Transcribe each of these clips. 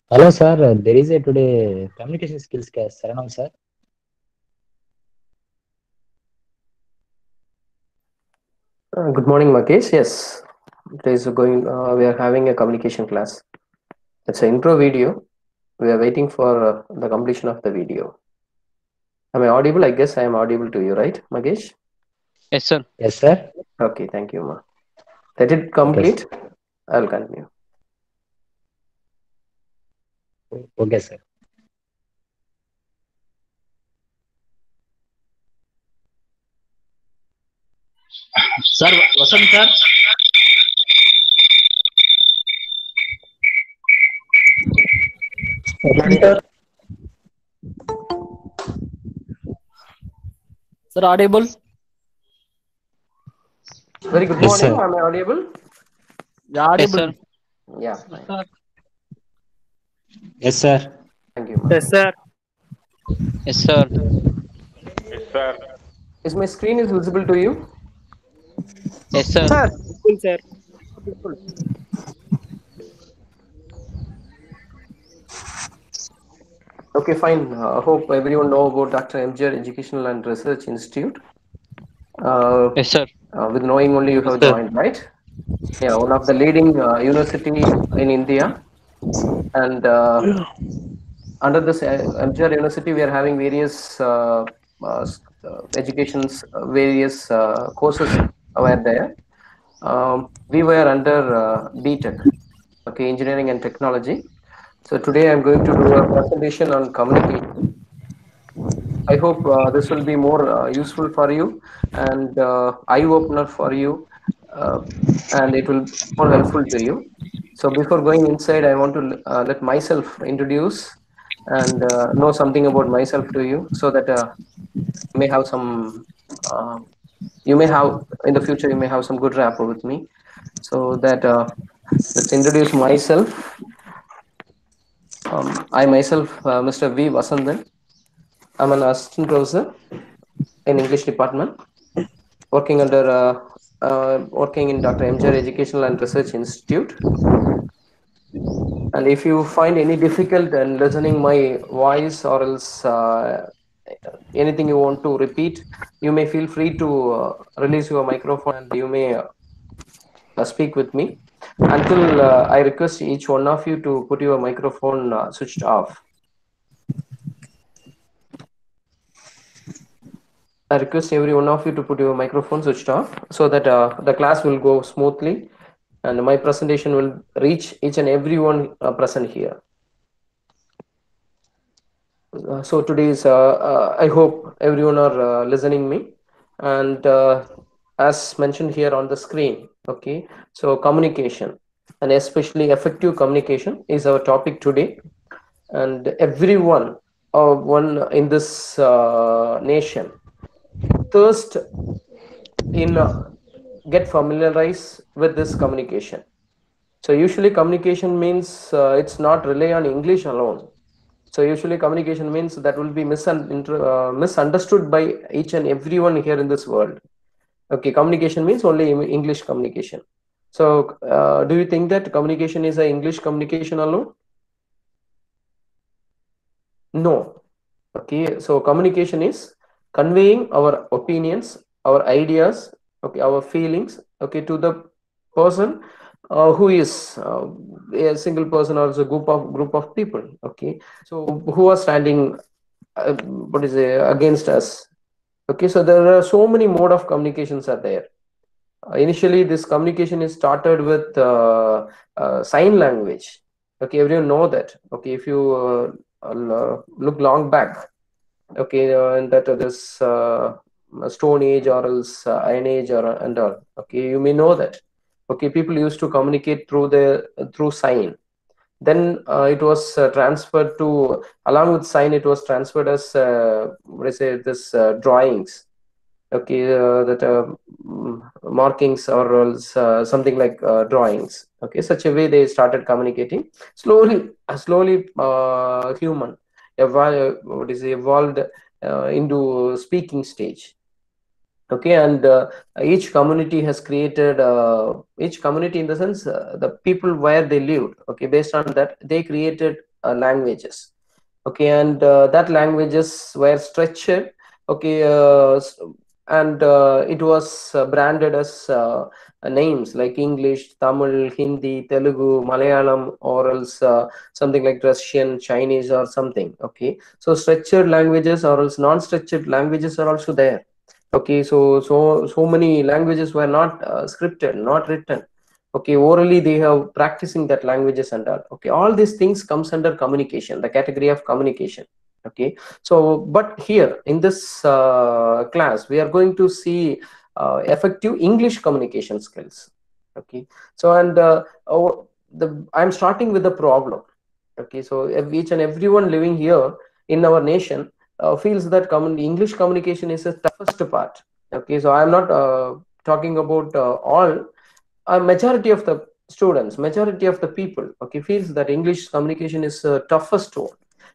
Hello, sir. There is a today communication skills class. Saranam, sir. Good morning, Makesh. Yes, today is going. We are having a communication class. It's an intro video. We are waiting for the completion of the video. Am I audible? I guess I am audible to you, right, Makesh? Yes, sir. Yes, sir. Okay, thank you, Ma. Let it complete. Okay, I'll continue. okay, sir. Sir, Vasant sir. Sir, audible? Very good Yes, morning. sir. Am I audible? Yeah, Yes, audible. sir. Yeah. Fine. Yes, sir. Thank you, Ma. Yes, sir. Yes, sir. Is my screen is visible to you? Yes, sir. Sir, full sir. Full. Okay, fine. I hope everyone know about Dr. MGR Educational and Research Institute. Yes, sir. With knowing only you have joined, right? Yeah, one of the leading university in India. And under this MGR University, we are having various education's various courses were there. We were under BTech, okay, engineering and technology. So today I'm going to do a presentation on communication. I hope this will be more useful for you and eye-opener for you, and it will be more helpful to you. So before going inside, I want to let myself introduce and know something about myself to you, so that you may have some, you may have in the future, you may have some good rapport with me. So that let's introduce myself. I myself, Mr. V. Vasandan. I'm an assistant professor in English department, working working in Dr. MJR Educational and Research Institute. And if you find any difficult in listening my voice, or else anything you want to repeat, you may feel free to release your microphone and you may speak with me until I request each one of you to put your microphone switched off. I request every one of you to put your microphone switched off, so that the class will go smoothly and my presentation will reach each and every one present here. So today's, I hope everyone are listening me, and as mentioned here on the screen, okay, so communication, and especially effective communication, is our topic today. And everyone one in this nation thirst in get familiarized with this communication. So usually communication means it's not rely on English alone. So usually communication means that will be misunderstood by each and everyone here in this world. Okay, communication means only English communication. So do you think that communication is a English communication alone? No. Okay, so communication is conveying our opinions, our ideas, okay, our feelings, okay, to the person who is a single person or a group of people, okay, so who are standing against us. Okay, so there are so many mode of communications are there. Initially this communication is started with sign language. Okay, everyone know that. Okay, if you look long back, okay, and that this stone age or else iron age or and all, okay, you may know that. Okay, people used to communicate through sign. Then it was transferred to, along with sign, it was transferred as what I say, this drawings. Okay, that markings or else something like drawings. Okay, such a way they started communicating. Slowly human evolved into speaking stage. Okay, and each community has created each community, in the sense the people where they lived, okay, based on that they created languages. Okay, and that languages were structured. Okay, and it was branded as names like English, Tamil, Hindi, Telugu, Malayalam, or else something like Russian, Chinese, or something. Okay, so structured languages or else non-structured languages are also there. Okay, so many languages were not scripted, not written. Okay, orally they have practicing that languages and all. Okay, all these things comes under communication, the category of communication. Okay, so but here in this class we are going to see effective English communication skills. Okay, so and I'm starting with the problem. Okay, so each and everyone living here in our nation feels that English communication is the toughest part. Okay, so I'm not talking about all. A majority of the students, majority of the people, okay, feels that English communication is the toughest one.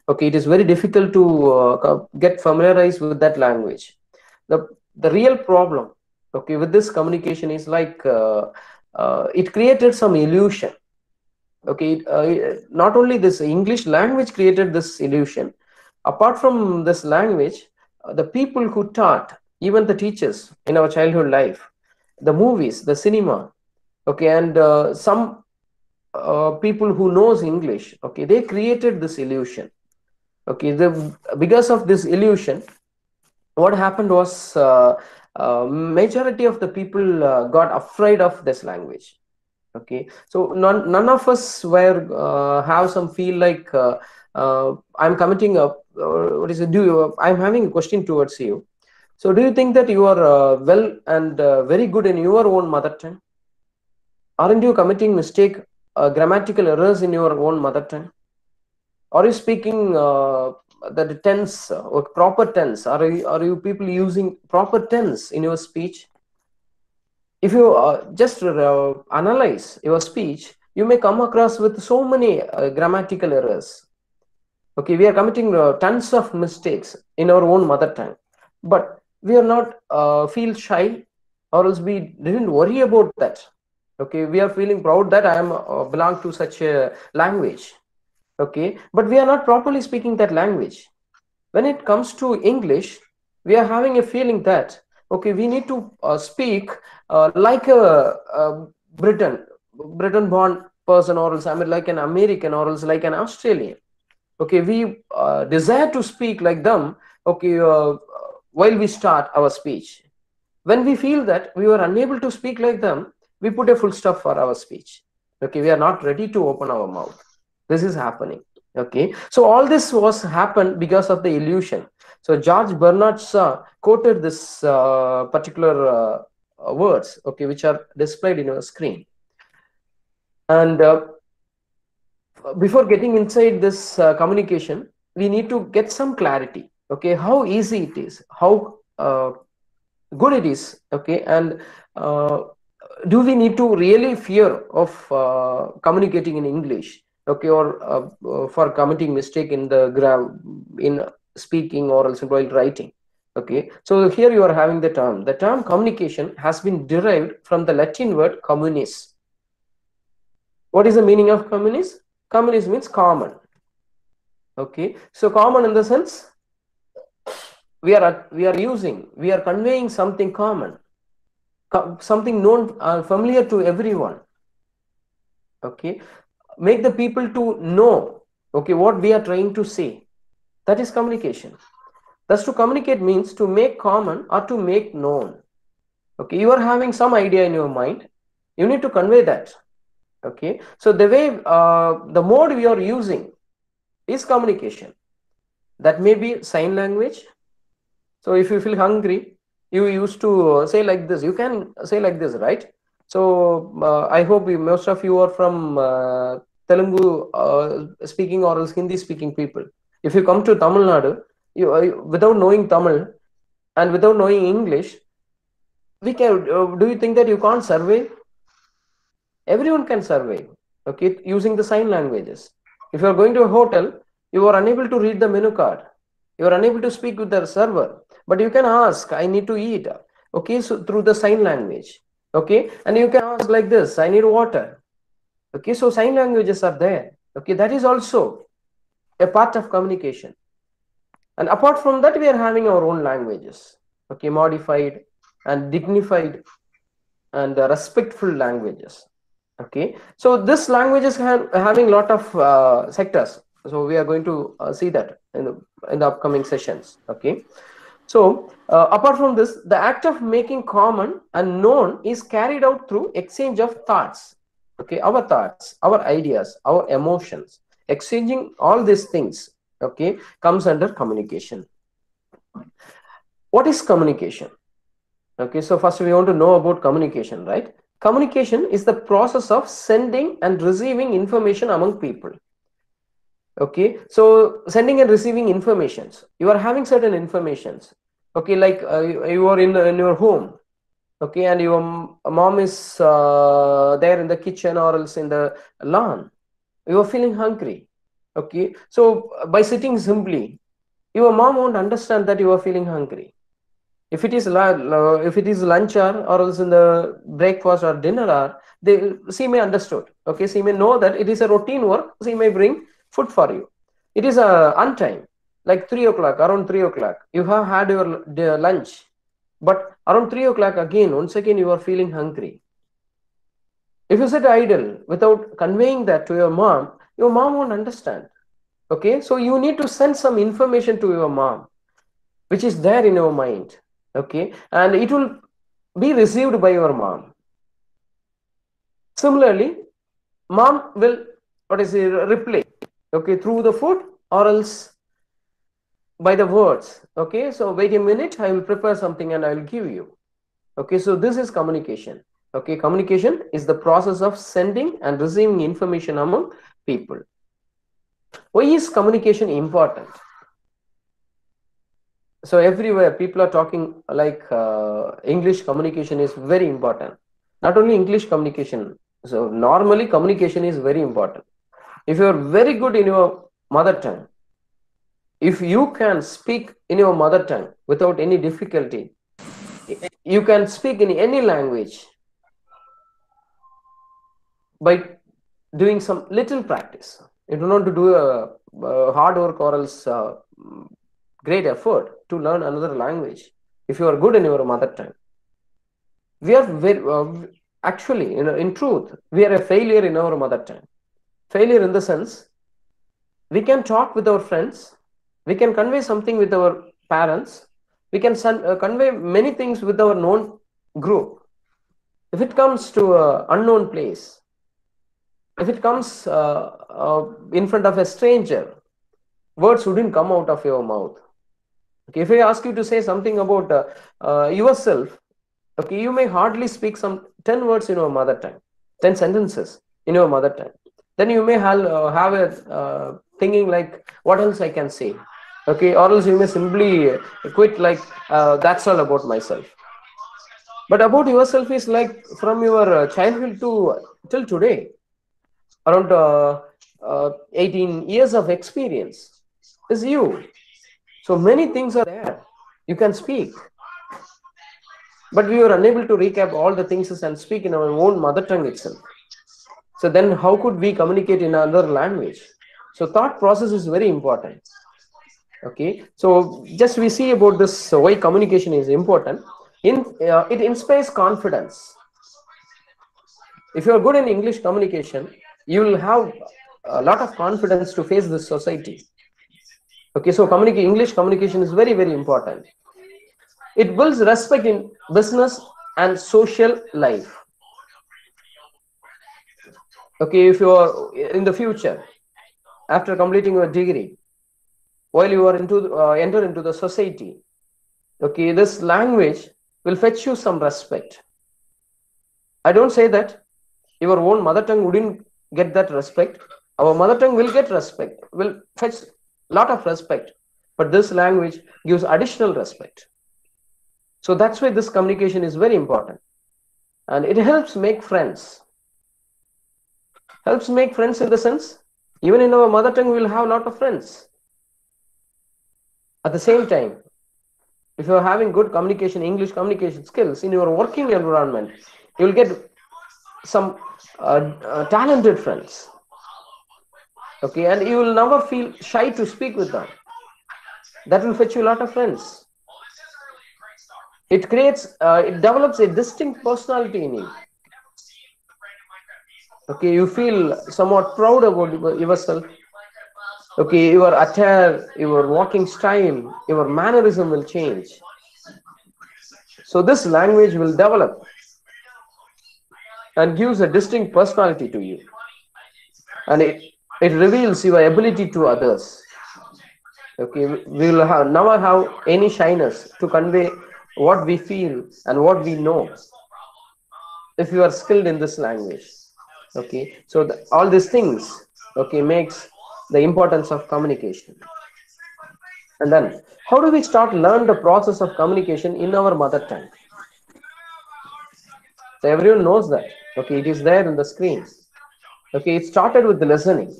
Okay, it is very difficult to get familiarized with that language. The real problem, okay, with this communication is like it created some illusion. Okay, not only this English language created this illusion. Apart from this language, the people who taught, even the teachers in our childhood life, the movies, the cinema, okay, and some people who knows English, okay, they created this illusion. Okay, because of this illusion, what happened was majority of the people got afraid of this language. Okay, so none of us were have some feel like I'm committing a what is it, I'm having a question towards you. So do you think that you are well and very good in your own mother tongue? Aren't you committing mistake, grammatical errors in your own mother tongue? Are you speaking the tense or proper tense? Are you people using proper tense in your speech? If you just analyze your speech, you may come across with so many grammatical errors. Okay, we are committing tons of mistakes in our own mother tongue, but we are not feel shy, or else we didn't worry about that. Okay, we are feeling proud that I am belong to such a language. Okay, but we are not properly speaking that language. When it comes to English, we are having a feeling that okay, we need to speak like a Britain born person, or else I mean like an American, or else like an Australian. Okay, we desire to speak like them. Okay, while we start our speech, when we feel that we are unable to speak like them, we put a full stop for our speech. Okay, we are not ready to open our mouth. This is happening. Okay, so all this was happened because of the illusion. So George Bernard Shaw quoted this particular words, okay, which are displayed in your screen. And before getting inside this communication, we need to get some clarity. Okay, how easy it is, how good it is. Okay, and do we need to really fear of communicating in English? Okay, or for committing mistake in the in speaking, or else while writing? Okay, so here you are having the term communication has been derived from the Latin word communis. What is the meaning of communis? Communis means common. Okay, so common in the sense we are conveying something common, something known, familiar to everyone. Okay, make the people to know, okay, what we are trying to say. That is communication. Thus, to communicate means to make common or to make known. Okay, you are having some idea in your mind, you need to convey that. Okay, so the way the mode we are using is communication. That may be sign language. So if you feel hungry, you used to say like this. You can say like this, right? So I hope most of you are from Telugu speaking or else Hindi speaking people. If you come to Tamil Nadu, you without knowing Tamil and without knowing English, we can. Do you think that you can't survive? Everyone can survive. Okay, using the sign languages. If you are going to a hotel, you are unable to read the menu card. You are unable to speak with the server, but you can ask, I need to eat. Okay, so through the sign language. Okay, and you can ask like this, I need water. Okay, so sign languages are there. Okay, that is also a part of communication. And apart from that, we are having our own languages. Okay, modified and dignified and respectful languages. Okay, so this language is having a lot of sectors. So we are going to see that in the upcoming sessions. Okay, so apart from this, the act of making common and known is carried out through exchange of thoughts. Okay, our thoughts, our ideas, our emotions, exchanging all these things, okay, comes under communication. What is communication? Okay, so first we want to know about communication, right? Communication is the process of sending and receiving information among people. Okay, so sending and receiving informations. You are having certain informations. Okay, like you are in your home. Okay, and your mom is there in the kitchen or else in the lawn. You are feeling hungry. Okay, so by sitting simply, your mom won't understand that you are feeling hungry. If it is lunch hour or else in the breakfast or dinner hour, she may understood. Okay, she may know that it is a routine work. She may bring food for you. It is on time, like 3 o'clock, around 3 o'clock. You have had your lunch, but around 3 o'clock again, once again you are feeling hungry. If you sit idle without conveying that to your mom won't understand. Okay, so you need to send some information to your mom. which is there in your mind, okay, and it will be received by your mom. Similarly, mom will reply, okay, through the food or else by the words, okay. So wait a minute, I will prepare something and I will give you, okay. So this is communication, okay. Communication is the process of sending and receiving information among people. Why is communication important? So everywhere people are talking like English communication is very important. Not only English communication, so normally communication is very important. If you are very good in your mother tongue, if you can speak in your mother tongue without any difficulty, you can speak in any language by doing some little practice. You don't want to do a hard work or else great effort to learn another language. If you are good in your mother tongue, we are very actually, in truth, we are a failure in our mother tongue. Failure in the sense, we can talk with our friends, we can convey something with our parents, we can convey many things with our known group. If it comes to an unknown place, if it comes in front of a stranger, words wouldn't come out of your mouth. Okay, if I ask you to say something about yourself, okay, you may hardly speak some 10 words in your mother tongue, 10 sentences in your mother tongue. Then you may have a thinking like, what else I can say? Okay, or else you may simply quit like, that's all about myself. But about yourself is like from your childhood to till today, around 18 years of experience is you. So many things are there. You can speak. But we were unable to recap all the things and speak in our own mother tongue itself. So then how could we communicate in another language? So thought process is very important. Okay. So just we see about this why communication is important. It inspires confidence. If you are good in English communication, you will have a lot of confidence to face this society. Okay, so English communication is very, very important. It builds respect in business and social life. Okay, if you are in the future, after completing your degree, while you are enter into the society, okay, this language will fetch you some respect. I don't say that your own mother tongue wouldn't get that respect. Our mother tongue will get respect, will fetch lot of respect, but this language gives additional respect. So that's why this communication is very important, and it helps make friends. Helps make friends in the sense, even in our mother tongue, we will have a lot of friends. At the same time, if you are having good communication, English communication skills in your working environment, you will get some talented friends. Okay, and you will never feel shy to speak with them. That will fetch you a lot of friends. It develops a distinct personality in you. Okay, you feel somewhat proud about yourself. Okay, your attire, your walking style, your mannerism will change. So this language will develop and gives a distinct personality to you. And it reveals your ability to others. Okay, we will never have any shyness to convey what we feel and what we know if you are skilled in this language. Okay, so all these things, okay, makes the importance of communication. And then how do we learn the process of communication in our mother tongue? So everyone knows that. Okay, it is there in the screen. Okay, it started with the listening.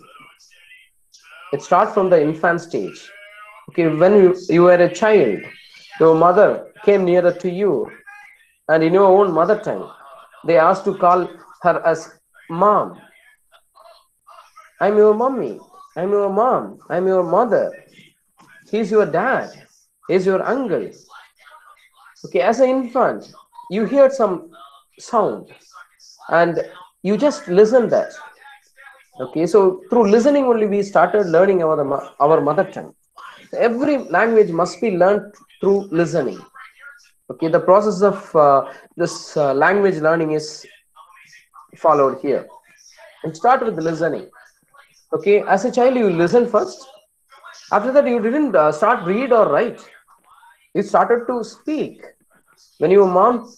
It starts from the infant stage. Okay, when you were a child, your mother came nearer to you, and in your own mother tongue, they asked to call her as mom. I'm your mommy. I'm your mom. I'm your mother. He's your dad. He's your uncle. Okay, as an infant, you hear some sound and you just listen that. Okay, so through listening only we started learning our mother tongue. Every language must be learned through listening. Okay, the process of this language learning is followed here. And start with listening. Okay, as a child, you listen first. After that, you didn't start read or write. You started to speak. When your mom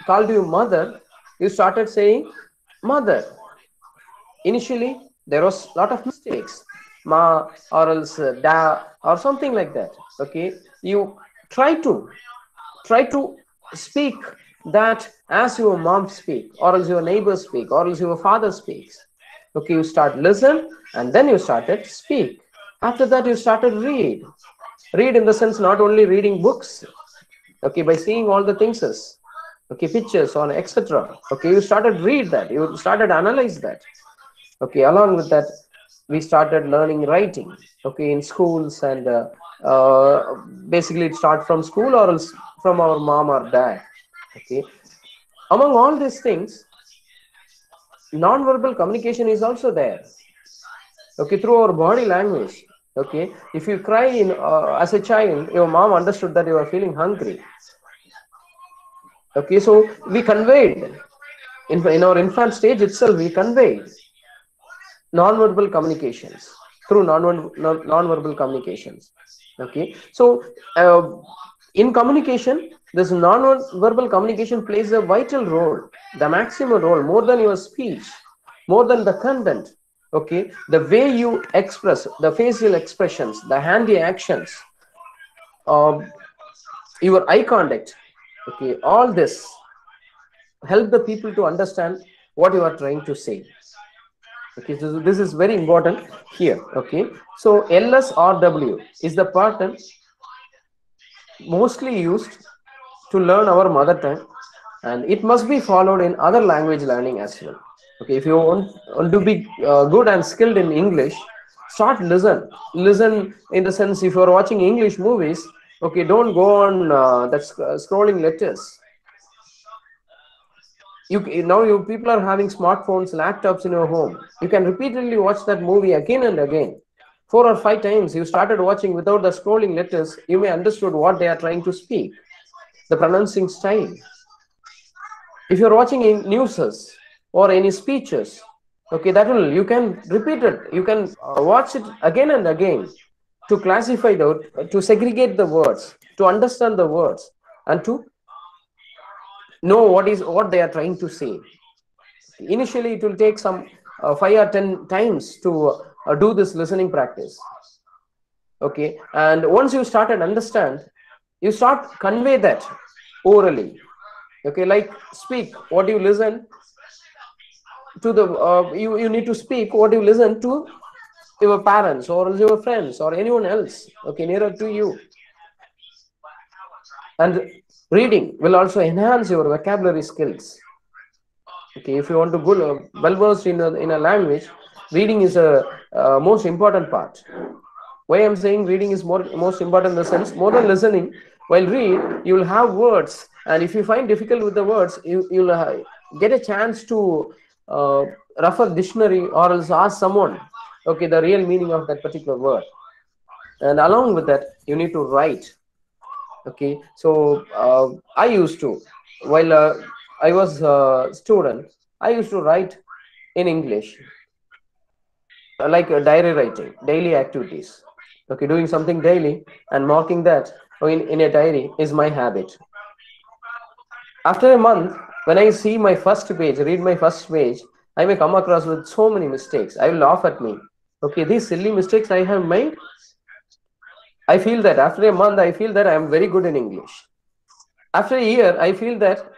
called you mother, you started saying mother. Initially, there was a lot of mistakes, ma or else da or something like that. Okay, you try to speak that as your mom speak, or else your neighbor speak, or else your father speaks. Okay, you start listen, and then you started speak. After that, you started read in the sense not only reading books, okay, by seeing all the things, okay, pictures on etc. Okay, you started read that, you started analyze that. Okay, along with that, we started learning writing, okay, in schools, and basically it starts from school or else from our mom or dad. Okay, among all these things, non-verbal communication is also there. Okay, through our body language. Okay, if you cry in as a child, your mom understood that you are feeling hungry. Okay, so we conveyed in our infant stage itself, we conveyed non-verbal communications through non-verbal communications. Okay, so in communication, this non-verbal communication plays a vital role, the maximum role, more than your speech, more than the content. Okay, the way you express, the facial expressions, the handy actions, your eye contact, okay, all this help the people to understand what you are trying to say. Okay, so this is very important here. Okay, so LSRW is the pattern mostly used to learn our mother tongue, and it must be followed in other language learning as well. Okay, if you want to be good and skilled in English, start listen in the sense, if you are watching English movies, okay, don't go on that scrolling letters. Now you people are having smartphones, laptops in your home. You can repeatedly watch that movie again and again, 4 or 5 times. You started watching without the scrolling letters, you may understood what they are trying to speak, the pronouncing style. If you're watching in newses or any speeches, okay, that will, you can repeat it, you can watch it again and again to classify to segregate the words, to understand the words, and to know what they are trying to say. Initially, it will take some 5 or 10 times to do this listening practice. Okay, and once you started understand, you start convey that orally. Okay, like speak what you listen to the you need to speak what you listen to your parents or your friends or anyone else, okay, nearer to you. And reading will also enhance your vocabulary skills. Okay, if you want to go well versed in a language, reading is a most important part. Why I'm saying reading is most important in the sense, more than listening, while read you will have words, and if you find difficult with the words, you'll get a chance to refer dictionary or else ask someone, okay, the real meaning of that particular word. And along with that, you need to write. Okay, so I used to, while I was a student, I used to write in English, like diary writing, daily activities. Okay, doing something daily and marking that in a diary is my habit. After a month, when I see my first page, read my first page, I may come across with so many mistakes. I will laugh at me. Okay, these silly mistakes I have made. I feel that after a month, I feel that I am very good in English. After a year, I feel that,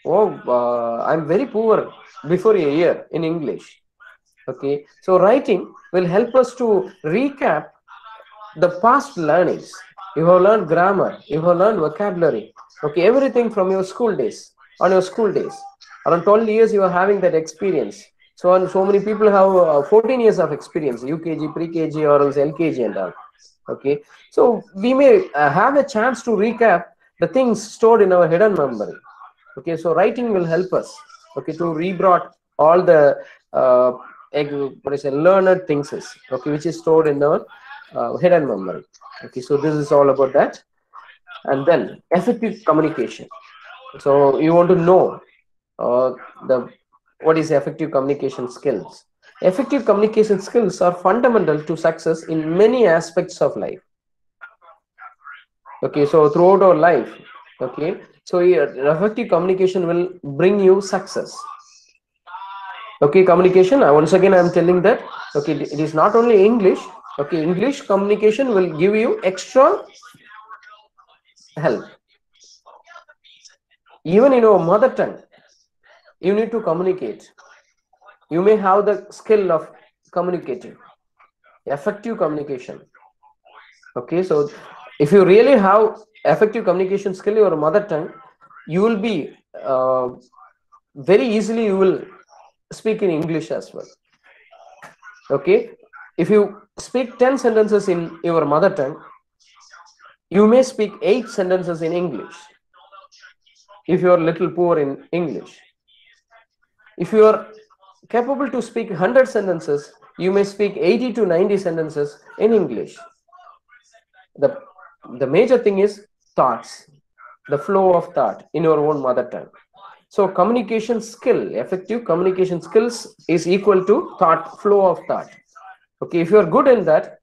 I'm very poor before a year in English. Okay, so writing will help us to recap the past learnings. You have learned grammar, you have learned vocabulary, okay, everything from your school days. On your school days, around 12 years you are having that experience. So many people have 14 years of experience, UKG, pre-KG, or else LKG and all. Okay, so we may have a chance to recap the things stored in our hidden memory. Okay, so writing will help us, okay, to rebrought all the learned things, okay, which is stored in our hidden memory. Okay, so this is all about that. And then effective communication. So you want to know what is effective communication skills. Effective communication skills are fundamental to success in many aspects of life. Okay, so throughout our life, okay, so effective communication will bring you success. Okay, communication, once again I'm telling that, okay, it is not only English. Okay, English communication will give you extra help. Even in your mother tongue, you need to communicate. You may have the skill of communicating, effective communication. Okay, so if you really have effective communication skill in your mother tongue, you will be very easily, you will speak in English as well. Okay, if you speak 10 sentences in your mother tongue, you may speak 8 sentences in English if you are little poor in English. If you are capable to speak 100 sentences, you may speak 80 to 90 sentences in English. The major thing is thoughts, the flow of thought in your own mother tongue. So communication skill, effective communication skills is equal to thought, flow of thought. Okay, if you are good in that,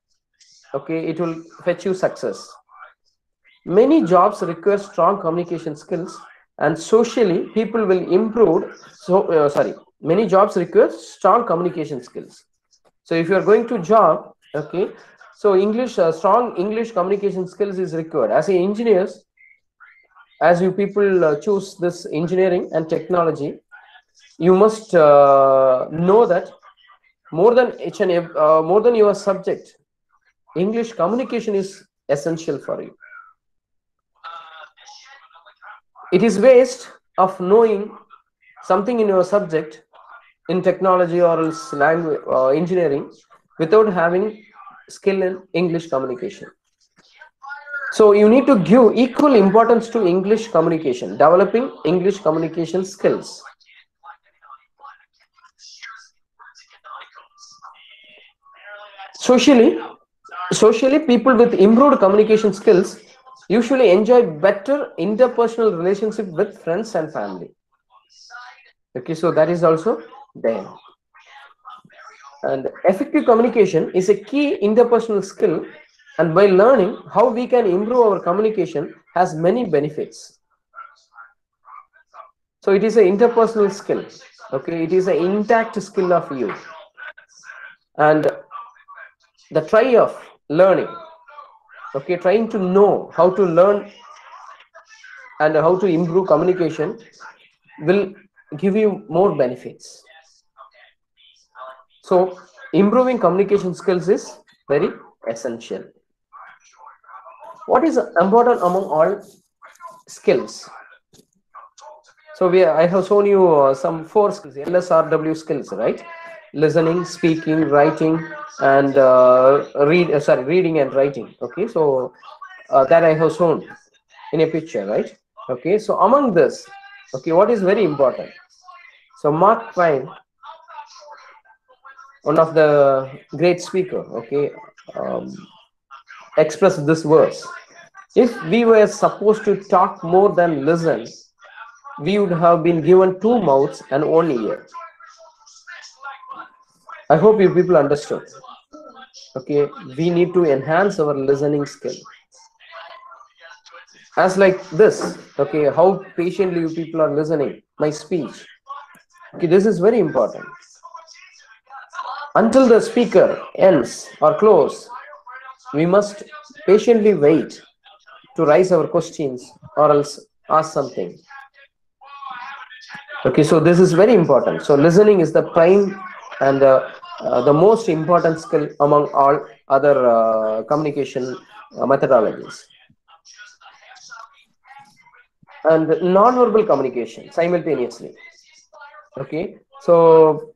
okay, it will fetch you success. Many jobs require strong communication skills, and socially people will improve. Many jobs require strong communication skills. So if you are going to job, okay, so strong English communication skills is required. As engineers, as you people choose this engineering and technology, you must know that more than your subject, English communication is essential for you. It is waste of knowing something in your subject, in technology or else language engineering, without having skill in English communication. So you need to give equal importance to English communication, developing English communication skills. Socially, people with improved communication skills usually enjoy better interpersonal relationship with friends and family. Okay, so that is also there. And effective communication is a key interpersonal skill, and by learning how we can improve our communication has many benefits. So it is an interpersonal skill. Okay, it is an intact skill of you. And the try of learning, okay, trying to know how to learn and how to improve communication will give you more benefits. So improving communication skills is very essential. What is important among all skills? So I have shown you some 4 skills, LSRW skills, right? Listening, speaking, writing, and reading and writing. Okay, so that I have shown in a picture, right? Okay, so among this, okay, what is very important? So Mark Twain, one of the great speaker, okay, expressed this verse: if we were supposed to talk more than listen, we would have been given 2 mouths and 1 ear. I hope you people understood. Okay, we need to enhance our listening skill. As like this, okay, how patiently you people are listening my speech. Okay, this is very important. Until the speaker ends or close, we must patiently wait to raise our questions or else ask something. Okay, so this is very important. So listening is the prime and the most important skill among all other communication methodologies. And non-verbal communication simultaneously. Okay, so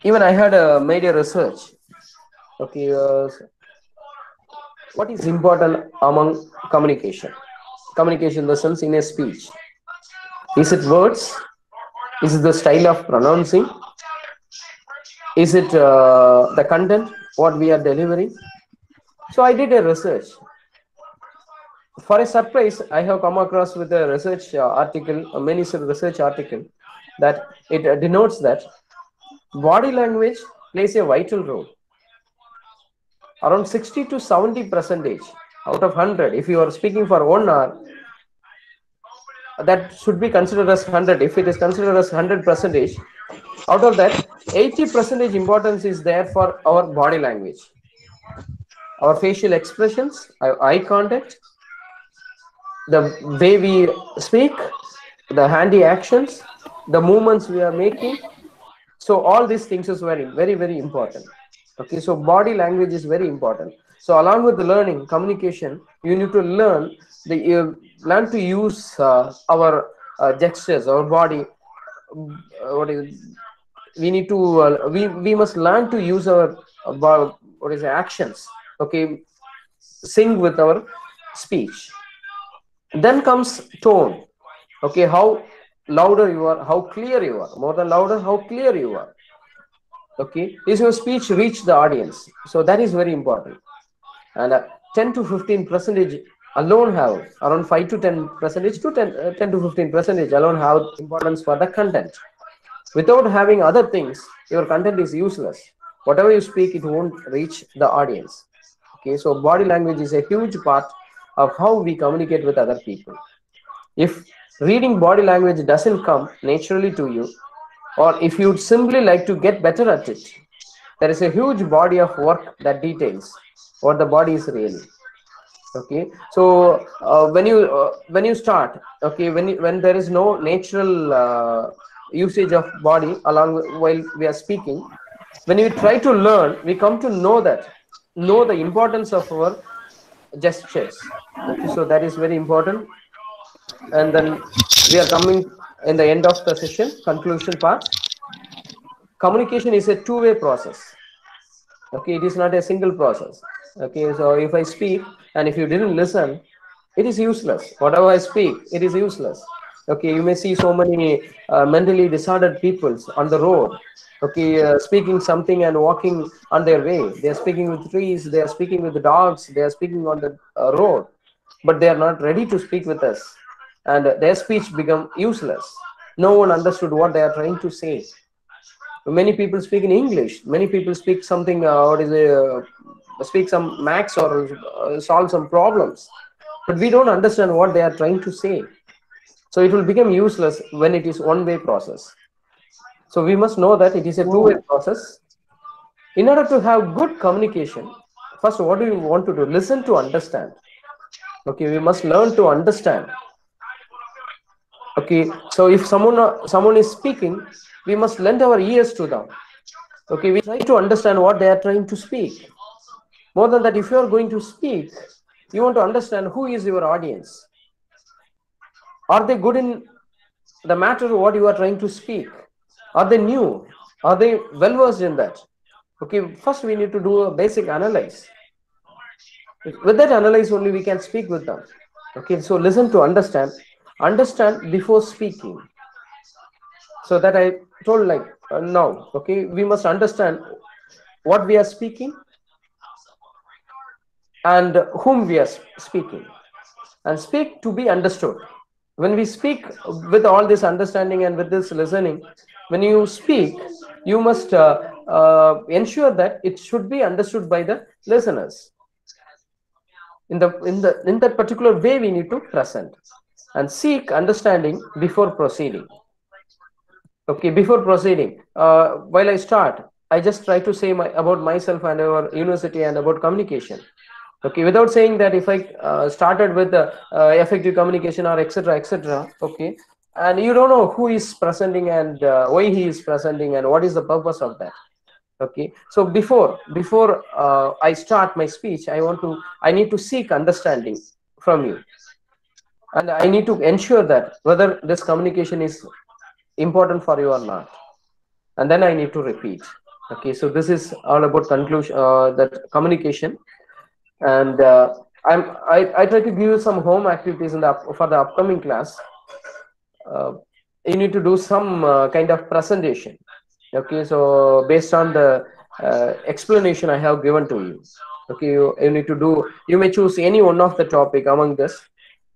even I had made a research. Okay, what is important among communication? Communication in the sense in a speech. Is it words? Is it the style of pronouncing? Is it the content, what we are delivering? So I did a research. for a surprise, I have come across with a research article, many research article, that it denotes that body language plays a vital role. Around 60 to 70 percentage out of 100. If you are speaking for 1 hour, that should be considered as 100. If it is considered as 100 percentage, out of that 80 percentage importance is there for our body language, our facial expressions, our eye contact, the way we speak, the handy actions, the movements we are making. So all these things is very important. Okay, so body language is very important. So along with the learning communication, you need to learn to use our gestures, our body. What is we need to we must learn to use our actions. Okay, sing with our speech. Then comes tone. Okay, how louder you are, how clear you are. More than louder, how clear you are. Okay, is your speech reach the audience? So that is very important. And 10 to 15 percentage alone have around 5 to 10 percentage to 10 to 15 percentage alone have importance for the content. Without having other things, your content is useless. Whatever you speak, it won't reach the audience. Okay, so body language is a huge part of how we communicate with other people. If reading body language doesn't come naturally to you, or if you'd simply like to get better at it, there is a huge body of work that details what the body is really. Okay, so when you start, okay, when there is no natural usage of body along while we are speaking, when we try to learn, we come to know the importance of our gestures. Okay, so that is very important. And then we are coming in the end of the session, conclusion part. Communication is a two-way process. Okay, it is not a single process. Okay, so if I speak and if you didn't listen, it is useless. Whatever I speak, it is useless. Okay, you may see so many mentally disordered people on the road. Okay, speaking something and walking on their way. They are speaking with trees, they are speaking with the dogs, they are speaking on the road, but they are not ready to speak with us, and their speech become useless. No one understood what they are trying to say. Many people speak in English. Many people speak something, speak some max or solve some problems, but we don't understand what they are trying to say. So it will become useless when it is one-way process. So we must know that it is a two-way process. In order to have good communication, first, what do you want to do? Listen to understand. Okay, we must learn to understand. Okay, so if someone is speaking, we must lend our ears to them. Okay, we try to understand what they are trying to speak. More than that, if you are going to speak, you want to understand who is your audience. Are they good in the matter what you are trying to speak? Are they new? Are they well versed in that? Okay, first we need to do a basic analyze. With that analyze only we can speak with them. Okay, so listen to understand before speaking. So that I told like now. Okay, we must understand what we are speaking and whom we are speaking, and speak to be understood. When we speak with all this understanding and with this listening, when you speak, you must ensure that it should be understood by the listeners. In that particular way, we need to present and seek understanding before proceeding. Okay, before proceeding, while I start, I just try to say about myself and our university and about communication. Okay, without saying that if I started with effective communication or etc. Okay, and you don't know who is presenting and why he is presenting and what is the purpose of that. Okay, so before I start my speech, I need to seek understanding from you, and I need to ensure that whether this communication is important for you or not, and then I need to repeat. Okay, so this is all about conclusion, that communication. And I try to give you some home activities for the upcoming class. You need to do some kind of presentation. Okay, so based on the explanation I have given to you. Okay, you need to do. You may choose any one of the topic among this.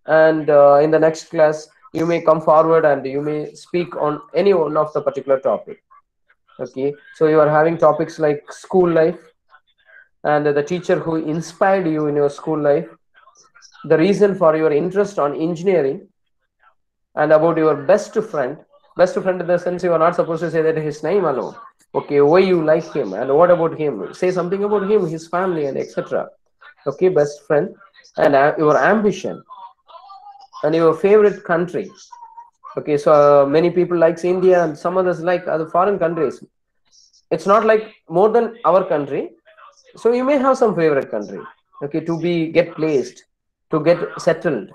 and in the next class you may come forward and you may speak on any one of the particular topic. Okay, so you are having topics like school life and the teacher who inspired you in your school life, the reason for your interest on engineering, and about your best friend. Best friend in the sense you are not supposed to say that his name alone. Okay, why you like him and what about him? Say something about him, his family, and etc. Okay, best friend, and your ambition and your favorite country. Okay, so many people likes India and some others like other foreign countries. It's not like more than our country, so you may have some favorite country. Okay, to be get placed, to get settled,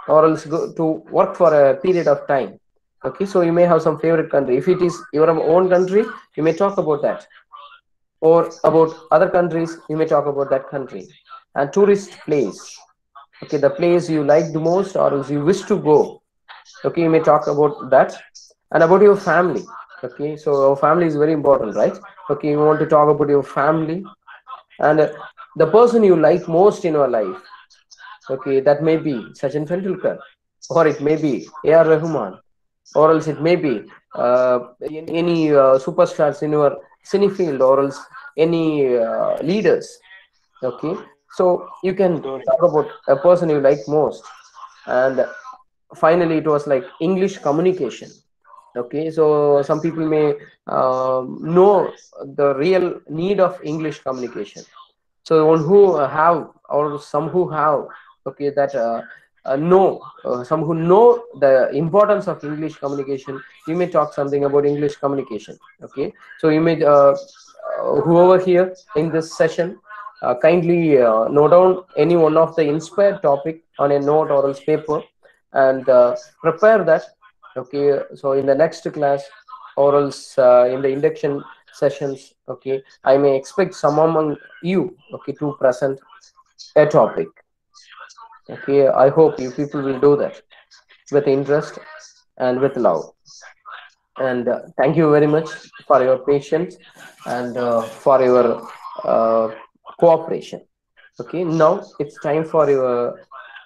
or else go to work for a period of time. Okay, so you may have some favorite country. If it is your own country, you may talk about that, or about other countries, you may talk about that country. And tourist place, okay, the place you like the most or else you wish to go. Okay, you may talk about that. And about your family. Okay, so our family is very important, right? Okay, you want to talk about your family and the person you like most in your life. Okay, that may be Sachin Tendulkar, or it may be A.R. Rahman, or else it may be any superstars in your cine field, or else any leaders. Okay, so you can talk about a person you like most. And finally it was like English communication. Okay, so some people may know the real need of English communication. So one who have, or some who have, okay, that know, some who know the importance of English communication, you may talk something about English communication. Okay, so you may whoever here in this session, kindly note down any one of the inspired topic on a note or else paper, and prepare that. Okay, so in the next class or else in the induction sessions, okay, I may expect some among you, okay, to present a topic. Okay, I hope you people will do that with interest and with love. And thank you very much for your patience and for your uh, cooperation. Okay, now it's time for your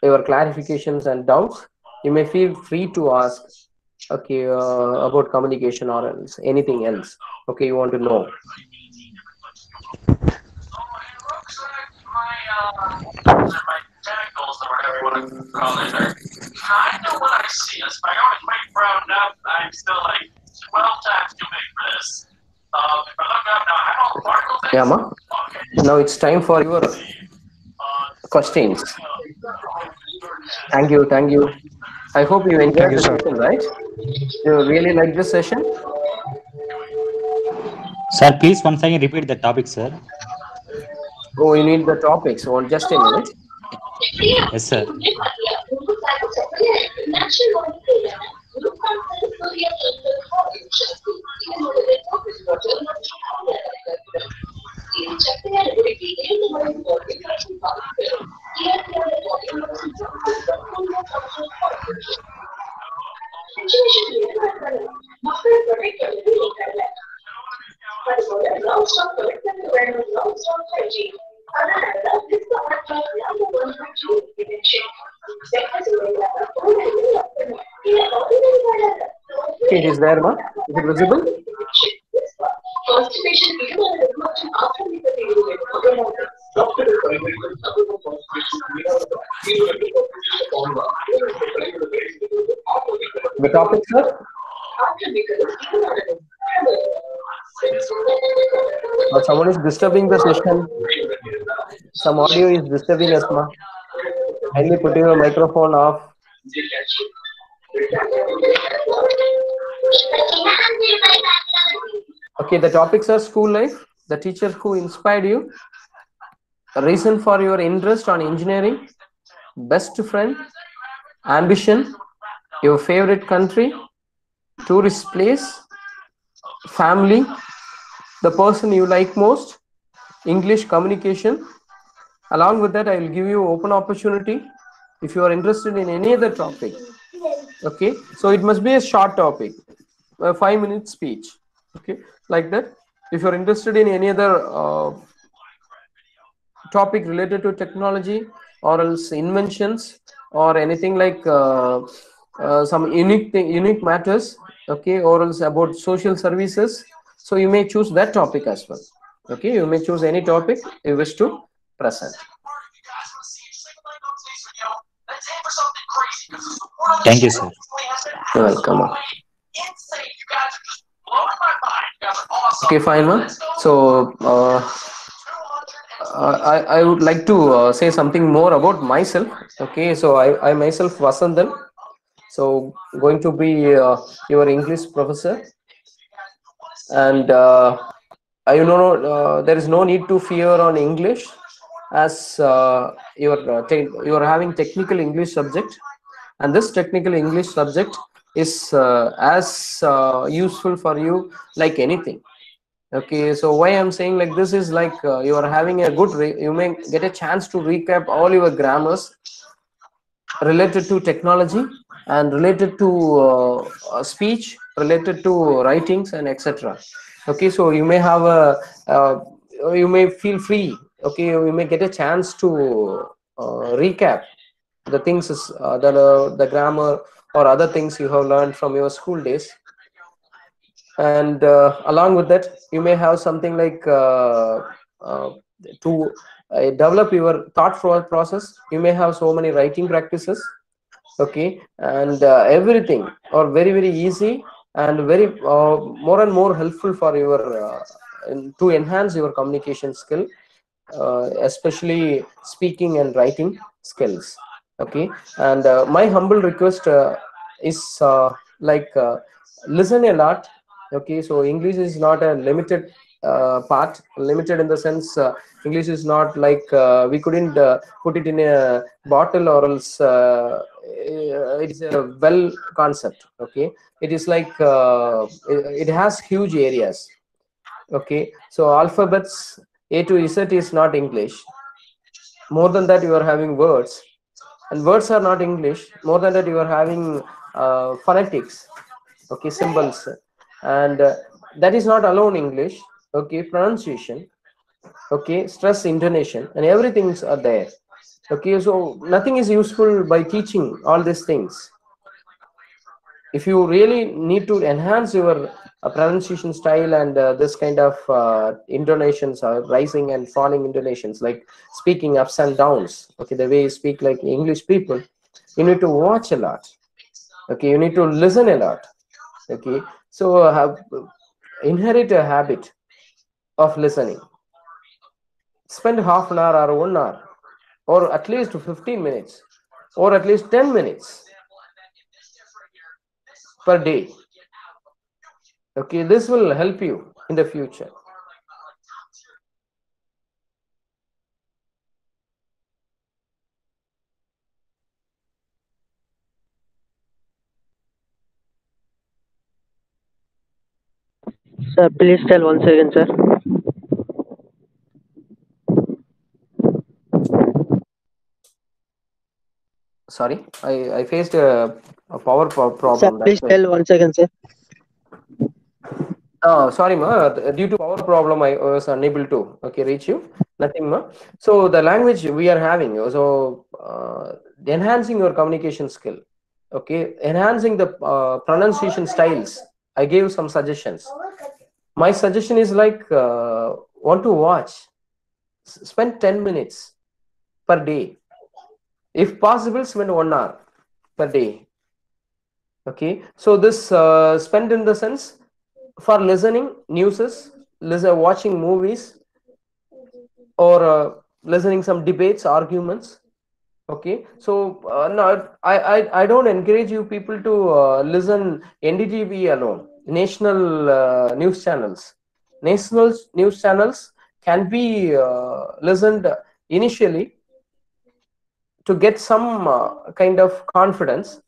clarifications and doubts. You may feel free to ask, okay, about communication or else anything else, okay, you want to know. Tentacles or whatever you want to call it. I know what I see. As my arm is quite browned up, I'm still like 12 times too big for this. If I look up now, I don't Marco things. Yeah, ma? Okay. Now it's time for your questions. Thank you, thank you. I hope you enjoyed the session, right? You really like this session? Sir, please once again repeat the topic, sir. Oh, you need the topics. So just a minute. Yes, sir. It is there, ma? Is it visible? The topic, sir? Someone is disturbing the session. Some audio is disturbing us, ma. Kindly put your microphone off. Okay, the topics are school life, the teacher who inspired you, the reason for your interest on engineering, best friend, ambition, your favorite country, tourist place, family, the person you like most, English communication. Along with that, I will give you open opportunity if you are interested in any other topic. Okay, so it must be a short topic, a 5-minute speech. Okay, like that. If you're interested in any other topic related to technology or else inventions or anything like some unique matters, okay, or else about social services. So you may choose that topic as well. Okay, you may choose any topic you wish to present. Thank you, sir. You're welcome. Okay, fine, man. So I would like to say something more about myself. Okay, so I myself Vasandan. So going to be your English professor, and there is no need to fear on English, as you are having technical English subject, and this technical English subject is as useful for you like anything. Okay, so why I'm saying like this is like you are having a good you may get a chance to recap all your grammars related to technology and related to speech, related to writings and etc. Okay, so you may have you may feel free. Okay, you may get a chance to recap the things the grammar or other things you have learned from your school days. And along with that, you may have something like to develop your thought process. You may have so many writing practices. Okay, and everything are very easy and very more and more helpful for your to enhance your communication skill, especially speaking and writing skills. Okay, and my humble request is like listen a lot. Okay, so English is not a limited part, limited in the sense English is not like we couldn't put it in a bottle, or else it is a well concept. Okay, it is like it has huge areas. Okay, so alphabets A to Z is not English. More than that, you are having words, and words are not English. More than that, you are having phonetics. Okay, symbols, and that is not alone English. Okay, pronunciation. Okay, stress, intonation, and everything's are there. Okay, so nothing is useful by teaching all these things. If you really need to enhance your pronunciation style and this kind of intonations, rising and falling intonations, like speaking ups and downs, okay, the way you speak like English people, you need to watch a lot. Okay, you need to listen a lot. Okay, so inherit a habit of listening. Spend half an hour or 1 hour, or at least 15 minutes, or at least 10 minutes per day. Okay, this will help you in the future. Sir, please tell once again, sir. Sorry, I faced a power problem. Sir, please tell once again, sir. Oh, sorry, ma. Due to power problem, I was unable to reach you. Nothing, ma. So the language we are having, so enhancing your communication skill. Okay, enhancing the pronunciation styles. I gave some suggestions. My suggestion is like want to watch. Spend 10 minutes per day. If possible, spend 1 hour per day. Okay, so this spend in the sense for listening newses, watching movies, or listening some debates, arguments. Okay, so no, I don't encourage you people to listen NDTV alone. National news channels. National news channels can be listened initially to get some kind of confidence,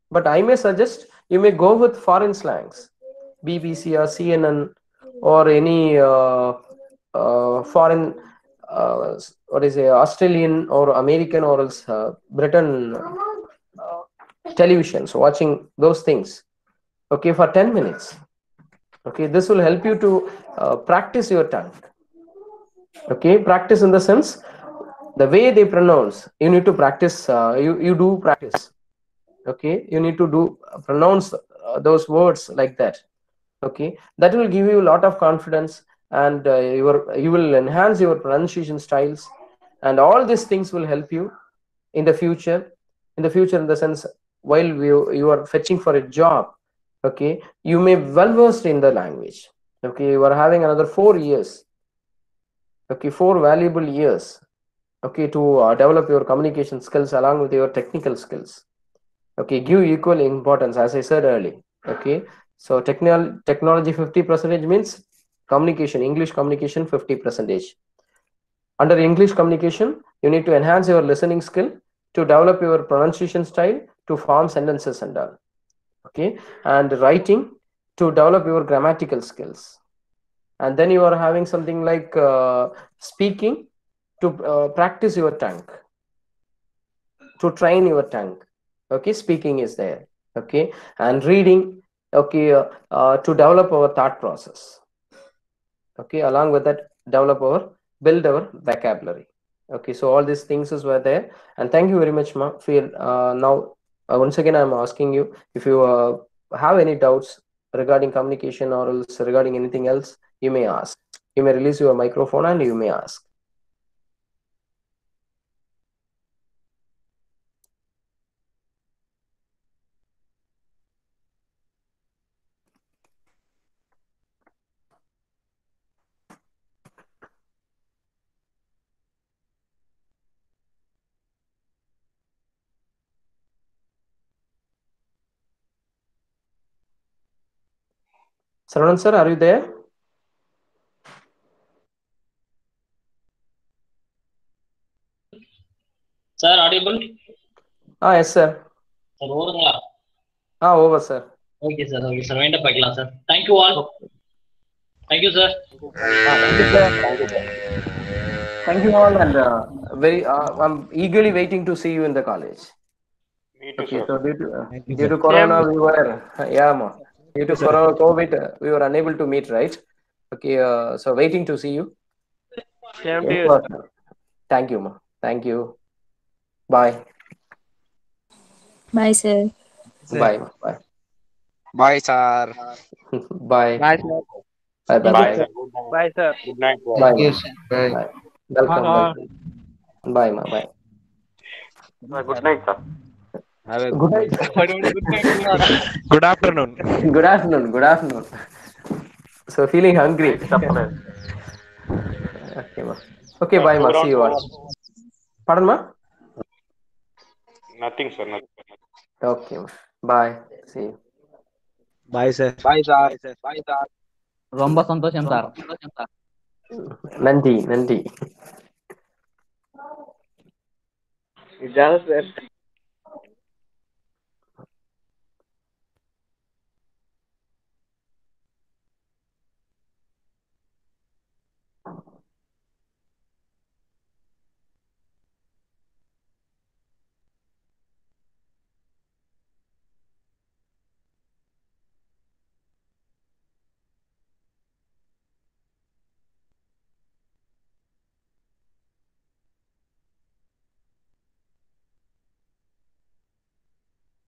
but I may suggest you may go with foreign slangs, BBC or CNN, or any foreign Australian or American, or else Britain television. So watching those things, okay, for 10 minutes. Okay, this will help you to practice your tongue. Okay, practice in the sense the way they pronounce, you need to practice. You do practice. Okay, you need to do pronounce those words like that. Okay, that will give you a lot of confidence, and you will enhance your pronunciation styles, and all these things will help you in the future. In the sense, while you are fetching for a job, okay, you may well versed in the language. Okay, you are having another 4 years, okay, 4 valuable years, okay, to develop your communication skills along with your technical skills. Okay, give equal importance, as I said earlier. Okay, so technology 50% means communication, English communication 50%. Under English communication, you need to enhance your listening skill, to develop your pronunciation style, to form sentences and all. Okay, and writing, to develop your grammatical skills. And then you are having something like speaking, to practice your tongue, to train your tongue. Okay, speaking is there. Okay, and reading, okay, to develop our thought process. Okay, along with that, build our vocabulary. Okay, so all these things were there, and thank you very much, ma. Now once again I'm asking you, if you have any doubts regarding communication or else regarding anything else, you may ask. You may release your microphone and you may ask. Saravanan sir, are you there? Sir, audible? Yes, sir. Sir, over. Over, sir. Okay, sir. Okay, sir. Wind up, sir. Thank you all. Thank you, sir. Thank you, sir. Thank you all, and I'm eagerly waiting to see you in the college. Me too, Okay, sir. so due to Corona, we were due to Corona, COVID, we were unable to meet, right? Okay, so waiting to see you. Same to you. Thank you, ma. Thank you. Bye. Bye, sir. Bye. Bye. Bye, sir. Bye. Bye, sir. Bye. Bye, Bye. sir. Bye, sir. Good night, sir. Bye. Yes. Bye. Bye. Welcome. Welcome. Bye, ma. Bye. Good night, sir. Have a Good night. good afternoon. Good afternoon. Good afternoon. So feeling hungry. Okay, ma. Okay, bye, ma. See you all. Pardon, ma? Nothing, sir. Nothing. Okay, ma. Bye. See you. Bye, sir. Bye, sir. Bye, sir. ரொம்ப சந்தோஷம் sir. நன்றி. இதான் sir.